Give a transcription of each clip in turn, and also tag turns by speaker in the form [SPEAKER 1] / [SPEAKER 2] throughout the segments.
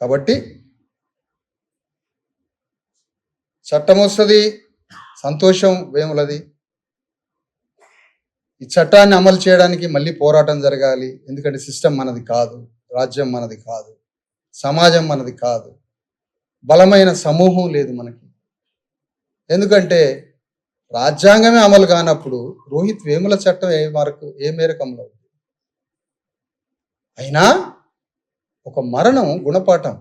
[SPEAKER 1] కాబట్టి చట్టం వస్తుంది, సంతోషం వేములది. ఈ చట్టాన్ని అమలు చేయడానికి మళ్ళీ పోరాటం జరగాలి. ఎందుకంటే సిస్టమ్ మనది కాదు, రాజ్యం మనది కాదు, సమాజం మనది కాదు, బలమైన సమూహం లేదు మనకి. ఎందుకంటే రాజ్యాంగమే అమలు కానప్పుడు రోహిత్ వేముల చట్టం ఏ మేరకు అమలు అవుతుంది? అయినా ఒక మరణం గుణపాఠం,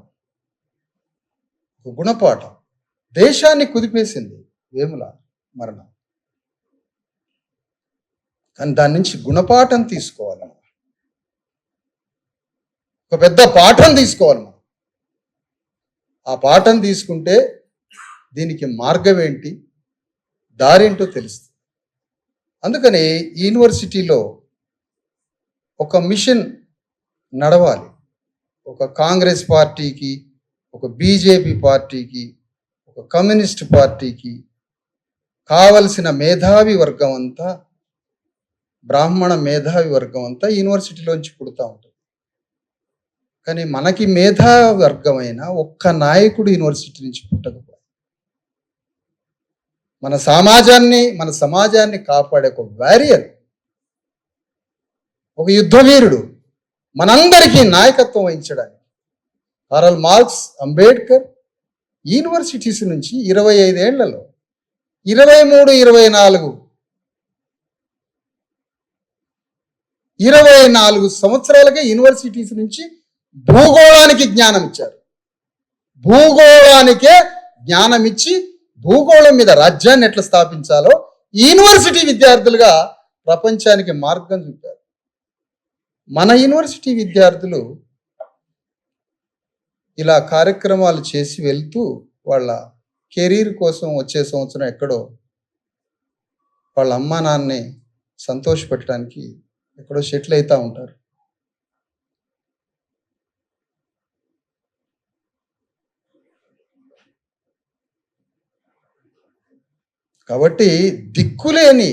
[SPEAKER 1] ఒక గుణపాఠం దేశాన్ని కుదిపేసింది వేముల మరణం. కానీ దాని నుంచి గుణపాఠం తీసుకోవాలి, ఒక పెద్ద పాఠం తీసుకోవాలి మనం. ఆ పాఠం తీసుకుంటే దీనికి మార్గం ఏంటి, దారేంటో తెలుస్తుంది. అందుకని యూనివర్సిటీలో ఒక మిషన్ నడవాలి. ఒక కాంగ్రెస్ పార్టీకి, ఒక బీజేపీ పార్టీకి, ఒక కమ్యూనిస్ట్ పార్టీకి కావలసిన మేధావి వర్గం అంతా, బ్రాహ్మణ మేధావి వర్గం అంతా యూనివర్సిటీలోంచి పుడుతూ ఉంటుంది. కానీ మనకి మేధావి వర్గమైన ఒక్క నాయకుడు యూనివర్సిటీ నుంచి పుట్టకపోయి మన సమాజాన్ని కాపాడే ఒక వారియర్, ఒక యుద్ధవీరుడు మనందరికీ నాయకత్వం వహించడానికి కార్ల్ మార్క్స్, అంబేద్కర్ యూనివర్సిటీస్ నుంచి 25 ఏళ్లలో 24 సంవత్సరాలకే యూనివర్సిటీస్ నుంచి భూగోళానికి జ్ఞానం ఇచ్చారు. భూగోళానికే జ్ఞానం ఇచ్చి భూగోళం మీద రాజ్యాన్ని ఎట్లా స్థాపించాలో యూనివర్సిటీ విద్యార్థులుగా ప్రపంచానికి మార్గం చూపారు. మన యూనివర్సిటీ విద్యార్థులు ఇలా కార్యక్రమాలు చేసి వెళ్తూ వాళ్ళ కెరీర్ కోసం వచ్చే సంవత్సరం ఎక్కడో వాళ్ళ అమ్మా నాన్నని సంతోషపెట్టడానికి ఎక్కడో సెటిల్ అవుతూ ఉంటారు. కాబట్టి దిక్కులేని